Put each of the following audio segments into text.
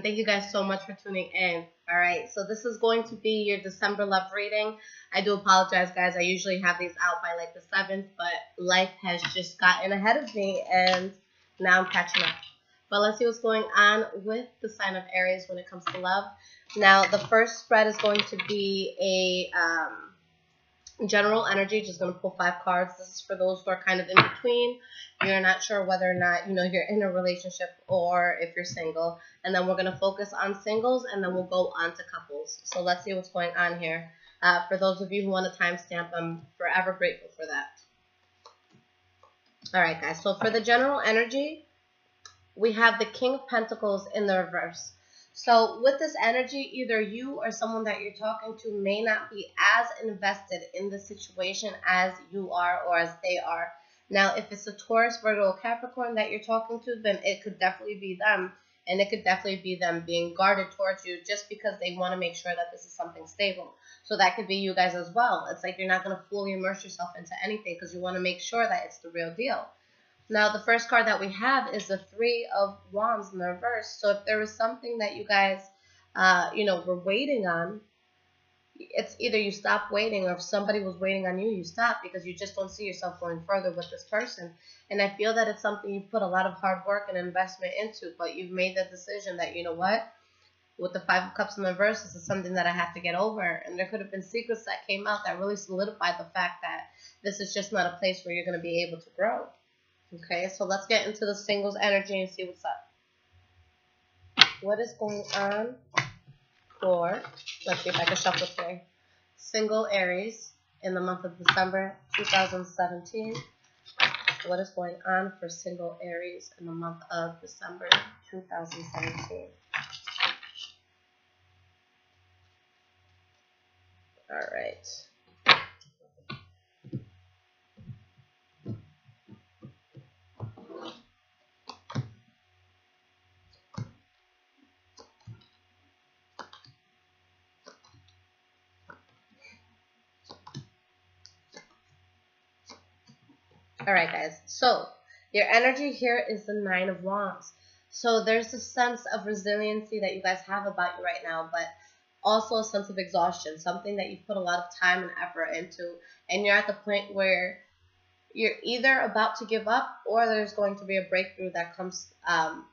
and thank you guys so much for tuning in. All right, so this is going to be your December love reading. I do apologize, guys. I usually have these out by like the 7th, but life has just gotten ahead of me, and now I'm catching up. But let's see what's going on with the sign of Aries when it comes to love. Now, the first spread is going to be a general energy. Just going to pull 5 cards. This is for those who are kind of in between. You're not sure whether or not, you're in a relationship or if you're single. And then we're going to focus on singles, and then we'll go on to couples. So let's see what's going on here. For those of you who want a timestamp, I'm forever grateful for that. All right, guys. So for the general energy, we have the King of Pentacles in the reverse. So with this energy, either you or someone that you're talking to may not be as invested in the situation as you are or as they are. Now, if it's a Taurus, Virgo, Capricorn that you're talking to, then it could definitely be them. And it could definitely be them being guarded towards you just because they want to make sure that this is something stable. So that could be you guys as well. It's like you're not going to fully immerse yourself into anything because you want to make sure that it's the real deal. Now, the first card that we have is the 3 of Wands in the reverse. So if there was something that you guys, were waiting on, it's either you stop waiting, or if somebody was waiting on you, you stop because you just don't see yourself going further with this person. And I feel that it's something you've put a lot of hard work and investment into, but you've made the decision that, you know what, with the 5 of Cups in the reverse, this is something that I have to get over. And there could have been secrets that came out that really solidified the fact that this is just not a place where you're going to be able to grow. Okay, so let's get into the singles energy and see what's up. What is going on for, let's see if I can shuffle today, single Aries in the month of December 2017. What is going on for single Aries in the month of December 2017? All right. All right, guys. So your energy here is the 9 of Wands. So there's a sense of resiliency that you guys have about you right now, but also a sense of exhaustion, something that you've put a lot of time and effort into, and you're at the point where you're either about to give up or there's going to be a breakthrough that comes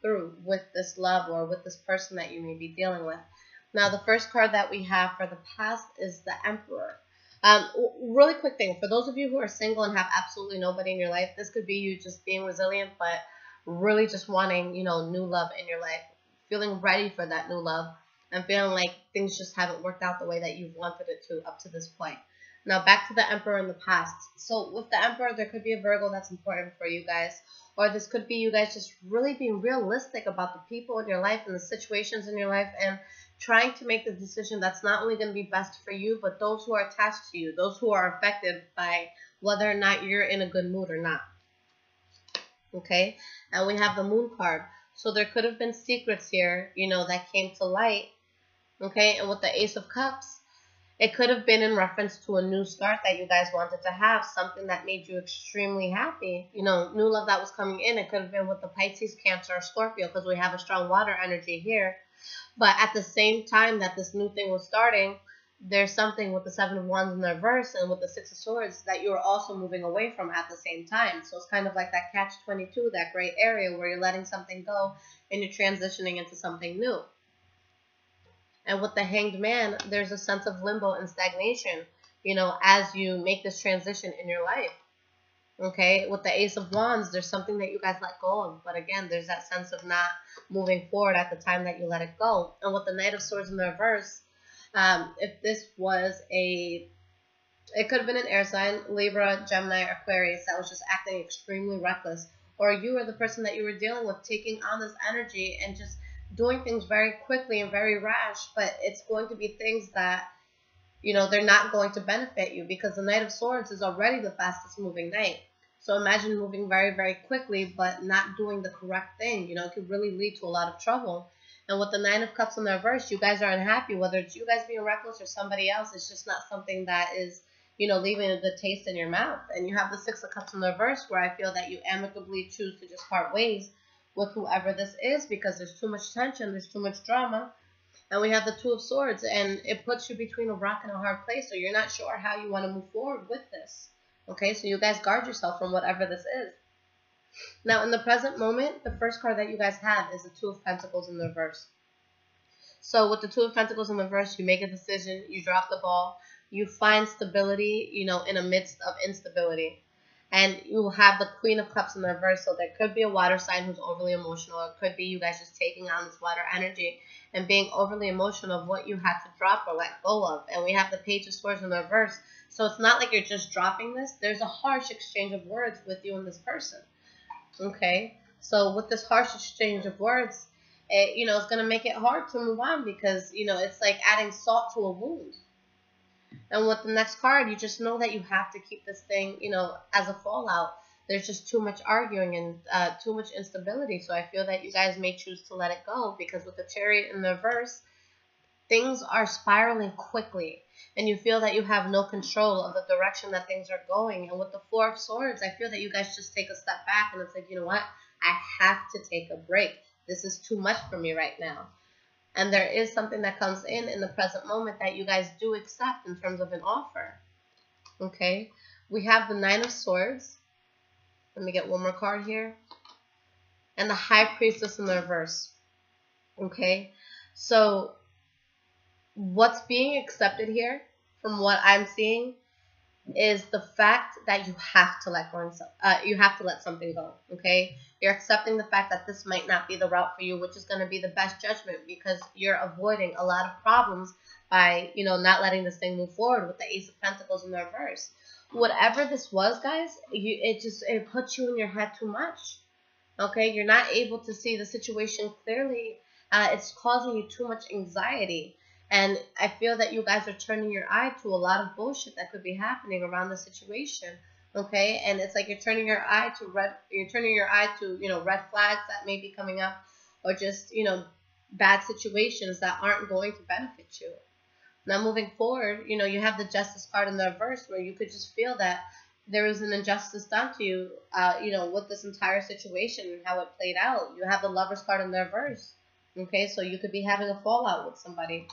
through with this love or with this person that you may be dealing with. Now, the first card that we have for the past is the Emperor. Really quick thing, for those of you who are single and have absolutely nobody in your life, this could be you just being resilient, but really just wanting, new love in your life, feeling ready for that new love, and feeling like things just haven't worked out the way that you've wanted it to up to this point. Now, back to the Emperor in the past. So with the Emperor, there could be a Virgo that's important for you guys, or this could be you guys just really being realistic about the people in your life and the situations in your life, and trying to make the decision that's not only going to be best for you, but those who are attached to you, those who are affected by whether or not you're in a good mood or not. Okay? And we have the Moon card. So there could have been secrets here, that came to light. Okay? And with the Ace of Cups, it could have been in reference to a new start that you guys wanted to have, something that made you extremely happy. New love that was coming in. It could have been with the Pisces, Cancer, or Scorpio, because we have a strong water energy here. But at the same time that this new thing was starting, there's something with the 7 of Wands in the reverse and with the 6 of Swords that you're also moving away from at the same time. So it's kind of like that catch-22, that gray area where you're letting something go and you're transitioning into something new. And with the Hanged Man, there's a sense of limbo and stagnation, as you make this transition in your life. Okay, with the Ace of Wands, there's something that you guys let go of. But again, there's that sense of not moving forward at the time that you let it go. And with the Knight of Swords in the reverse, if this was it could have been an air sign, Libra, Gemini, or Aquarius, that was just acting extremely reckless. Or you or the person that you were dealing with taking on this energy and just doing things very quickly and very rash. But it's going to be things that, they're not going to benefit you, because the Knight of Swords is already the fastest moving knight. So imagine moving very, very quickly, but not doing the correct thing. It could really lead to a lot of trouble. And with the 9 of Cups in the reverse, you guys are unhappy, whether it's you guys being reckless or somebody else. It's just not something that is, leaving a good taste in your mouth. And you have the 6 of Cups in the reverse, where I feel that you amicably choose to just part ways with whoever this is because there's too much tension, there's too much drama. And we have the Two of Swords, and it puts you between a rock and a hard place, so you're not sure how you want to move forward with this. Okay, so you guys guard yourself from whatever this is. Now, in the present moment, the first card that you guys have is the Two of Pentacles in the reverse. So with the Two of Pentacles in the reverse, you make a decision, you drop the ball, you find stability, you know, in the midst of instability. And you have the Queen of Cups in the reverse, so there could be a water sign who's overly emotional. It could be you guys just taking on this water energy and being overly emotional of what you had to drop or let go of. And we have the Page of Swords in the reverse. So it's not like you're just dropping this. There's a harsh exchange of words with you and this person. Okay? So with this harsh exchange of words, you know, it's going to make it hard to move on because, you know, it's like adding salt to a wound. And with the next card, you just know that you have to keep this thing, you know, as a fallout. There's just too much arguing and too much instability. So I feel that you guys may choose to let it go because with the Chariot in the reverse, things are spiraling quickly. And you feel that you have no control of the direction that things are going. And with the Four of Swords, I feel that you guys just take a step back and it's like, you know what? I have to take a break. This is too much for me right now. And there is something that comes in the present moment that you guys do accept in terms of an offer. Okay? We have the Nine of Swords. Let me get one more card here. And the High Priestess in the reverse. Okay? So, what's being accepted here, from what I'm seeing, is the fact that you have to let go. You have to let something go. Okay? You're accepting the fact that this might not be the route for you, which is going to be the best judgment because you're avoiding a lot of problems by, you know, not letting this thing move forward with the Ace of Pentacles in the reverse. Whatever this was, guys, it puts you in your head too much. Okay? You're not able to see the situation clearly. It's causing you too much anxiety. And I feel that you guys are turning your eye to a lot of bullshit that could be happening around the situation. Okay, and it's like you're turning your eye to you know, red flags that may be coming up, or just, you know, bad situations that aren't going to benefit you. Now moving forward, you know, you have the Justice card in the reverse where you could just feel that there was an injustice done to you, you know, with this entire situation and how it played out. You have the Lovers card in the reverse. Okay, so you could be having a fallout with somebody.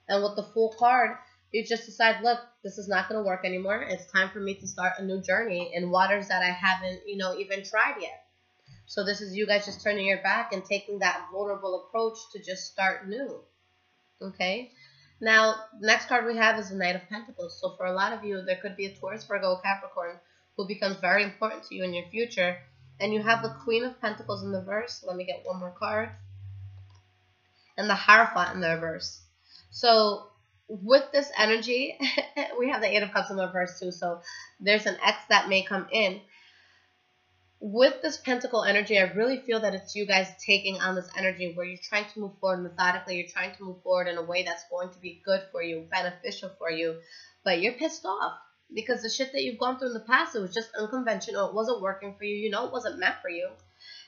And with the Fool card, you just decide, look, this is not going to work anymore. It's time for me to start a new journey in waters that I haven't, you know, even tried yet. So this is you guys just turning your back and taking that vulnerable approach to just start new. Okay? Now, next card we have is the Knight of Pentacles. So for a lot of you, there could be a Taurus, Virgo, Capricorn who becomes very important to you in your future. And you have the Queen of Pentacles in the reverse. Let me get one more card. And the Hierophant in the reverse. So with this energy, we have the Eight of Cups in the reverse too. So there's an X that may come in. With this Pentacle energy, I really feel that it's you guys taking on this energy where you're trying to move forward methodically. You're trying to move forward in a way that's going to be good for you, beneficial for you. But you're pissed off because the shit that you've gone through in the past, it was just unconventional. It wasn't working for you. You know, it wasn't meant for you.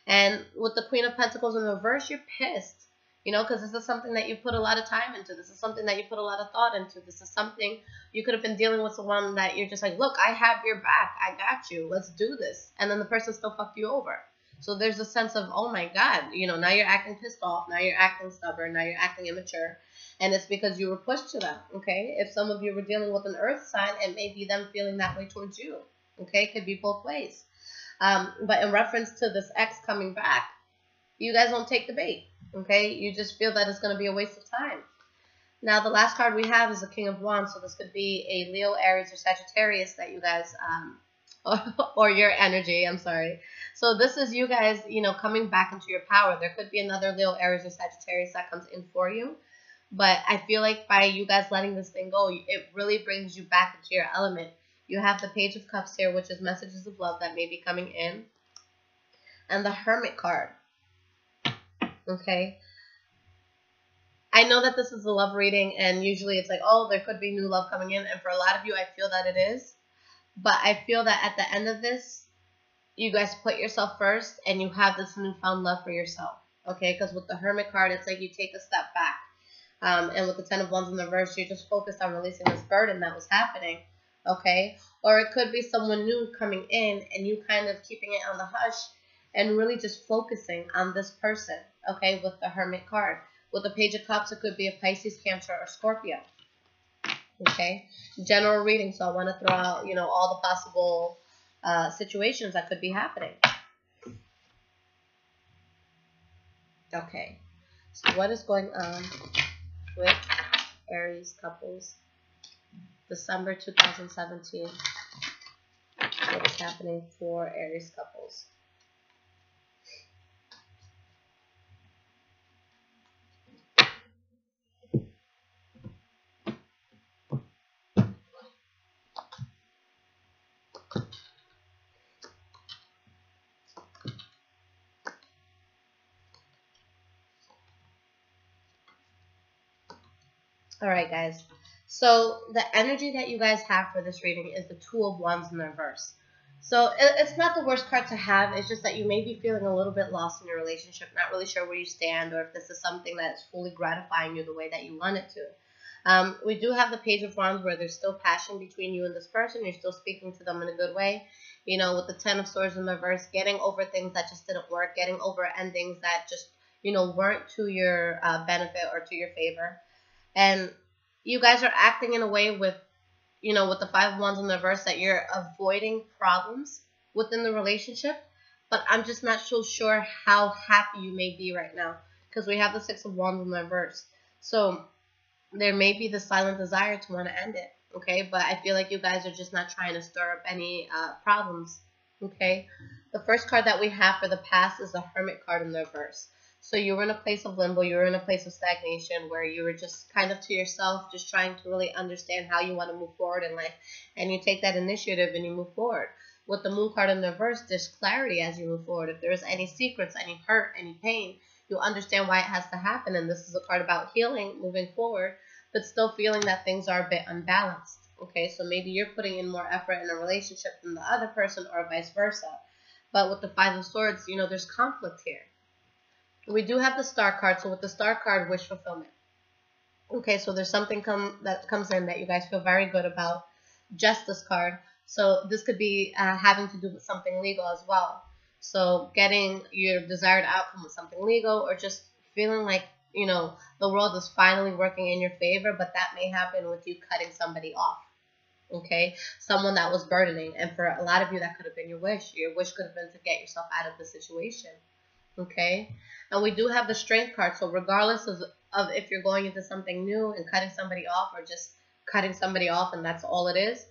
And with the Queen of Pentacles in the reverse, you're pissed. You know, because this is something that you put a lot of time into. This is something that you put a lot of thought into. This is something you could have been dealing with someone that you're just like, look, I have your back. I got you. Let's do this. And then the person still fucked you over. So there's a sense of, oh my God, you know, now you're acting pissed off. Now you're acting stubborn. Now you're acting immature. And it's because you were pushed to them, okay? If some of you were dealing with an earth sign, it may be them feeling that way towards you, okay? It could be both ways. But in reference to this ex coming back, you guys don't take the bait. Okay, you just feel that it's going to be a waste of time. Now, the last card we have is the King of Wands. So this could be a Leo, Aries, or Sagittarius that you guys, or your energy, I'm sorry. So this is you guys, you know, coming back into your power. There could be another Leo, Aries, or Sagittarius that comes in for you. But I feel like by you guys letting this thing go, it really brings you back into your element. You have the Page of Cups here, which is messages of love that may be coming in. And the Hermit card. Okay, I know that this is a love reading, and usually it's like, oh, there could be new love coming in, and for a lot of you, I feel that it is, but I feel that at the end of this, you guys put yourself first, and you have this newfound love for yourself, okay, because with the Hermit card, it's like you take a step back, and with the Ten of Wands in the reverse, you're just focused on releasing this burden that was happening, okay, or it could be someone new coming in, and you kind of keeping it on the hush, and really just focusing on this person, okay, with the Hermit card. With the Page of Cups, it could be a Pisces, Cancer, or Scorpio, okay? General reading, so I want to throw out, you know, all the possible situations that could be happening. Okay, so what is going on with Aries couples? December 2017. What is happening for Aries couples? Alright, guys. So the energy that you guys have for this reading is the Two of Wands in reverse. So it's not the worst card to have. It's just that you may be feeling a little bit lost in your relationship, not really sure where you stand, or if this is something that's fully gratifying you the way that you want it to. We do have the Page of Wands where there's still passion between you and this person. You're still speaking to them in a good way. You know, with the Ten of Swords in reverse, getting over things that just didn't work, getting over endings that just, you know, weren't to your benefit or to your favor. And you guys are acting in a way with, you know, with the Five of Wands in the reverse, that you're avoiding problems within the relationship. But I'm just not so sure how happy you may be right now, because we have the Six of Wands in the reverse. So there may be the silent desire to want to end it, okay? But I feel like you guys are just not trying to stir up any problems, okay? The first card that we have for the past is the Hermit card in the reverse. So you were in a place of limbo, you were in a place of stagnation where you were just kind of to yourself, just trying to really understand how you want to move forward in life. And you take that initiative and you move forward. With the Moon card in the reverse, there's clarity as you move forward. If there's any secrets, any hurt, any pain, you'll understand why it has to happen. And this is a card about healing, moving forward, but still feeling that things are a bit unbalanced. Okay, so maybe you're putting in more effort in a relationship than the other person, or vice versa. But with the Five of Swords, you know, there's conflict here. We do have the Star card, so with the Star card, wish fulfillment. Okay, so there's something that comes in that you guys feel very good about. Justice card, so this could be having to do with something legal as well. So getting your desired outcome with something legal, or just feeling like, you know, the world is finally working in your favor, but that may happen with you cutting somebody off. Okay, someone that was burdening, and for a lot of you, that could have been your wish. Your wish could have been to get yourself out of the situation. Okay, and we do have the Strength card, so regardless of if you're going into something new and cutting somebody off, or just cutting somebody off and that's all it is,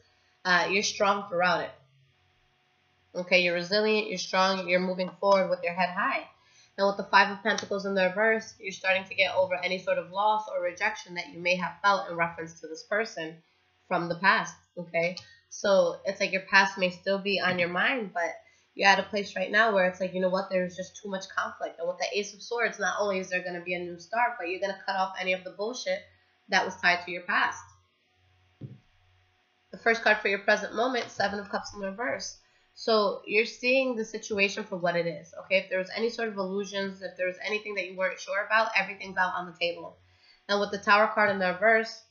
you're strong throughout it. Okay, you're resilient, you're strong, you're moving forward with your head high. And with the Five of Pentacles in the reverse, you're starting to get over any sort of loss or rejection that you may have felt in reference to this person from the past. Okay, so it's like your past may still be on your mind, but you're at a place right now where it's like, you know what, there's just too much conflict. And with the Ace of Swords, not only is there going to be a new start, but you're going to cut off any of the bullshit that was tied to your past. The first card for your present moment, Seven of Cups in reverse. So you're seeing the situation for what it is, okay? If there was any sort of illusions, if there was anything that you weren't sure about, everything's out on the table. And with the Tower card in the reverse,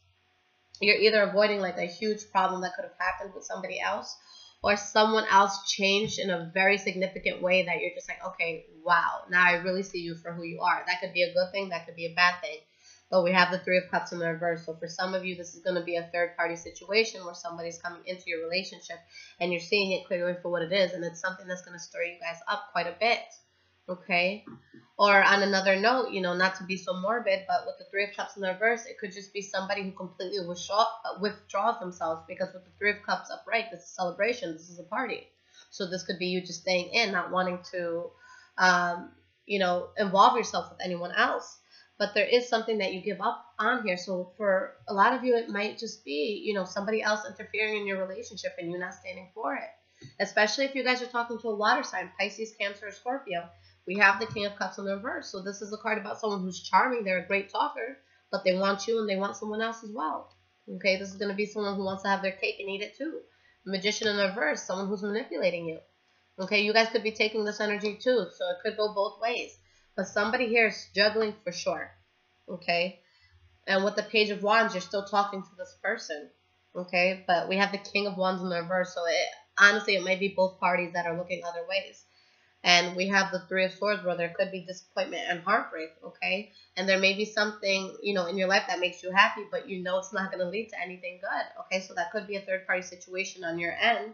you're either avoiding like a huge problem that could have happened with somebody else, or someone else changed in a very significant way that you're just like, okay, wow, now I really see you for who you are. That could be a good thing, that could be a bad thing. But we have the Three of Cups in the reverse. So for some of you, this is going to be a third-party situation where somebody's coming into your relationship and you're seeing it clearly for what it is. And it's something that's going to stir you guys up quite a bit. Okay? Or on another note, you know, not to be so morbid, but with the Three of Cups in the reverse, it could just be somebody who completely withdraws themselves, because with the Three of Cups upright, this is a celebration, this is a party. So this could be you just staying in, not wanting to, you know, involve yourself with anyone else. But there is something that you give up on here. So for a lot of you, it might just be, you know, somebody else interfering in your relationship and you not standing for it. Especially if you guys are talking to a water sign, Pisces, Cancer, or Scorpio. We have the King of Cups in the reverse. So this is a card about someone who's charming. They're a great talker, but they want you and they want someone else as well. Okay, this is going to be someone who wants to have their cake and eat it too. Magician in the reverse, someone who's manipulating you. Okay, you guys could be taking this energy too, so it could go both ways. But somebody here is juggling for sure. Okay, and with the Page of Wands, you're still talking to this person. Okay, but we have the King of Wands in the reverse, so honestly, it might be both parties that are looking other ways. And we have the Three of Swords, where there could be disappointment and heartbreak, okay? And there may be something, you know, in your life that makes you happy, but you know it's not going to lead to anything good, okay? So that could be a third-party situation on your end.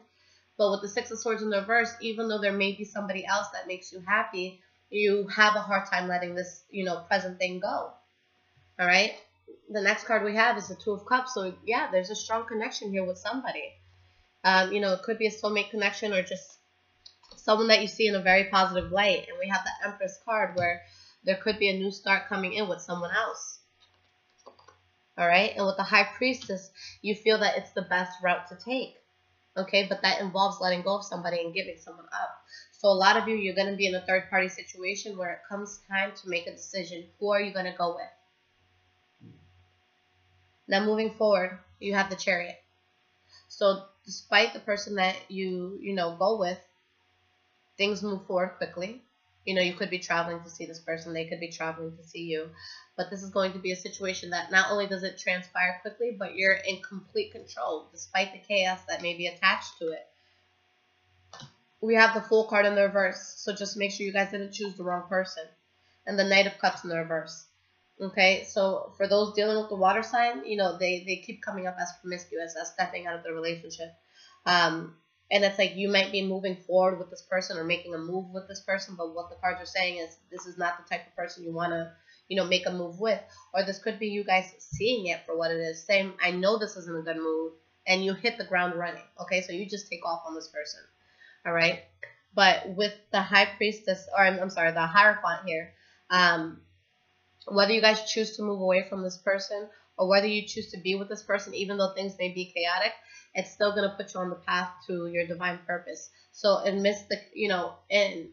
But with the Six of Swords in the reverse, even though there may be somebody else that makes you happy, you have a hard time letting this, you know, present thing go, all right? The next card we have is the Two of Cups. So, yeah, there's a strong connection here with somebody. You know, it could be a soulmate connection or just someone that you see in a very positive light. And we have the Empress card, where there could be a new start coming in with someone else. All right? And with the High Priestess, you feel that it's the best route to take. Okay? But that involves letting go of somebody and giving someone up. So a lot of you, you're going to be in a third-party situation where it comes time to make a decision. Who are you going to go with? Now, moving forward, you have the Chariot. So despite the person that you go with, things move forward quickly. You know, you could be traveling to see this person. They could be traveling to see you. But this is going to be a situation that not only does it transpire quickly, but you're in complete control, despite the chaos that may be attached to it. We have the Fool card in the reverse. So just make sure you guys didn't choose the wrong person. And the Knight of Cups in the reverse. Okay, so for those dealing with the water sign, you know, they keep coming up as promiscuous, as stepping out of the relationship. And it's like you might be moving forward with this person or making a move with this person, but what the cards are saying is this is not the type of person you want to, you know, make a move with. Or this could be you guys seeing it for what it is, saying, I know this isn't a good move, and you hit the ground running. Okay, so you just take off on this person. All right, but with the High Priestess, or I'm sorry, the Hierophant here, whether you guys choose to move away from this person or whether you choose to be with this person, even though things may be chaotic, it's still going to put you on the path to your divine purpose. So amidst the, you know, in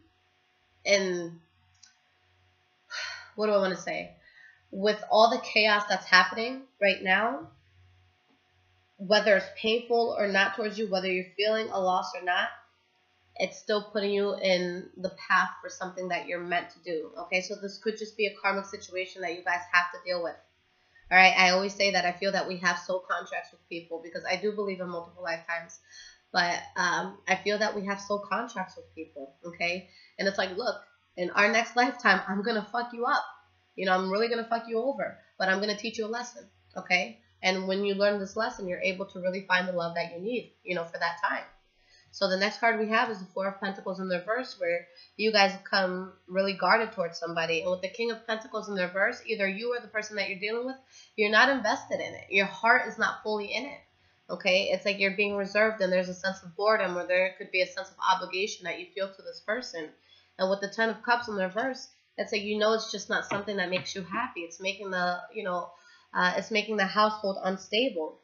what do I want to say? With all the chaos that's happening right now, whether it's painful or not towards you, whether you're feeling a loss or not, it's still putting you in the path for something that you're meant to do. Okay, so this could just be a karmic situation that you guys have to deal with. All right, I always say that I feel that we have soul contracts with people because I do believe in multiple lifetimes. But I feel that we have soul contracts with people, okay? And it's like, look, in our next lifetime, I'm going to fuck you up. You know, I'm really going to fuck you over. But I'm going to teach you a lesson, okay? And when you learn this lesson, you're able to really find the love that you need, you know, for that time. So the next card we have is the Four of Pentacles in the reverse, where you guys come really guarded towards somebody. And with the King of Pentacles in the reverse, either you or the person that you're dealing with, you're not invested in it. Your heart is not fully in it. Okay? It's like you're being reserved and there's a sense of boredom, or there could be a sense of obligation that you feel to this person. And with the Ten of Cups in the reverse, it's like, you know, it's just not something that makes you happy. It's making the, you know, it's making the household unstable.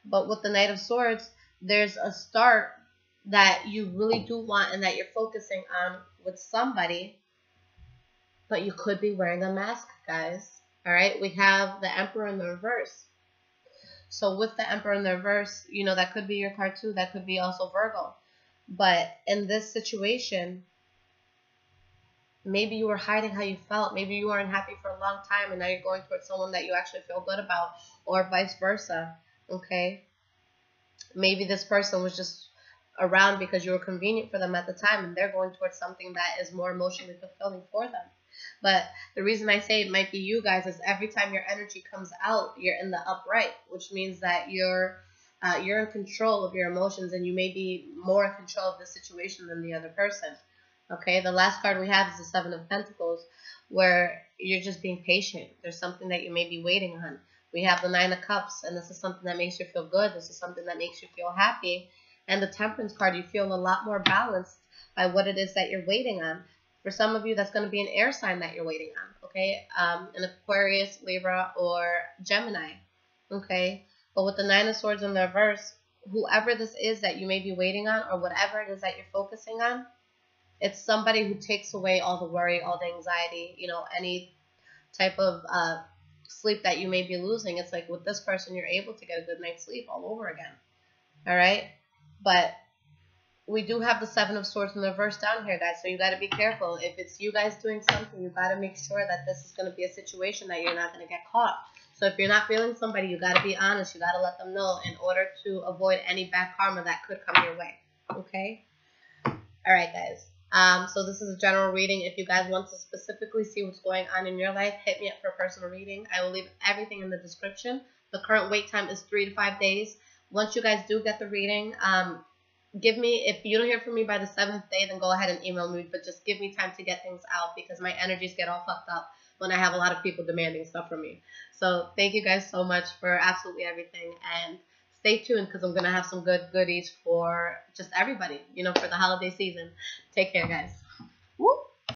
But with the Knight of Swords, there's a start that you really do want and that you're focusing on with somebody, but you could be wearing a mask, guys. All right, we have the Emperor in the reverse. So with the Emperor in the reverse, you know, that could be your card too. That could be also Virgo. But in this situation, maybe you were hiding how you felt. Maybe you weren't happy for a long time and now you're going towards someone that you actually feel good about, or vice versa, okay? Maybe this person was just around because you were convenient for them at the time and they're going towards something that is more emotionally fulfilling for them. But the reason I say it might be you guys is every time your energy comes out, you're in the upright, which means that you're in control of your emotions and you may be more in control of the situation than the other person. Okay, the last card we have is the Seven of Pentacles, where you're just being patient. There's something that you may be waiting on. We have the Nine of Cups, and this is something that makes you feel good. This is something that makes you feel happy. And the Temperance card, you feel a lot more balanced by what it is that you're waiting on. For some of you, that's going to be an air sign that you're waiting on, okay? An Aquarius, Libra, or Gemini, okay? But with the Nine of Swords in the reverse, whoever this is that you may be waiting on, or whatever it is that you're focusing on, it's somebody who takes away all the worry, all the anxiety, you know, any type of sleep that you may be losing. It's like with this person, you're able to get a good night's sleep all over again, all right? But we do have the Seven of Swords in the reverse down here, guys, so you got to be careful. If it's you guys doing something, you got to make sure that this is going to be a situation that you're not going to get caught. So if you're not feeling somebody, you got to be honest. You got to let them know in order to avoid any bad karma that could come your way, okay? All right, guys. So this is a general reading. If you guys want to specifically see what's going on in your life, hit me up for a personal reading. I will leave everything in the description. The current wait time is 3 to 5 days. Once you guys do get the reading, give me, if you don't hear from me by the 7th day, then go ahead and email me, but just give me time to get things out because my energies get all fucked up when I have a lot of people demanding stuff from me. So thank you guys so much for absolutely everything, and stay tuned because I'm going to have some good goodies for just everybody, for the holiday season. Take care, guys.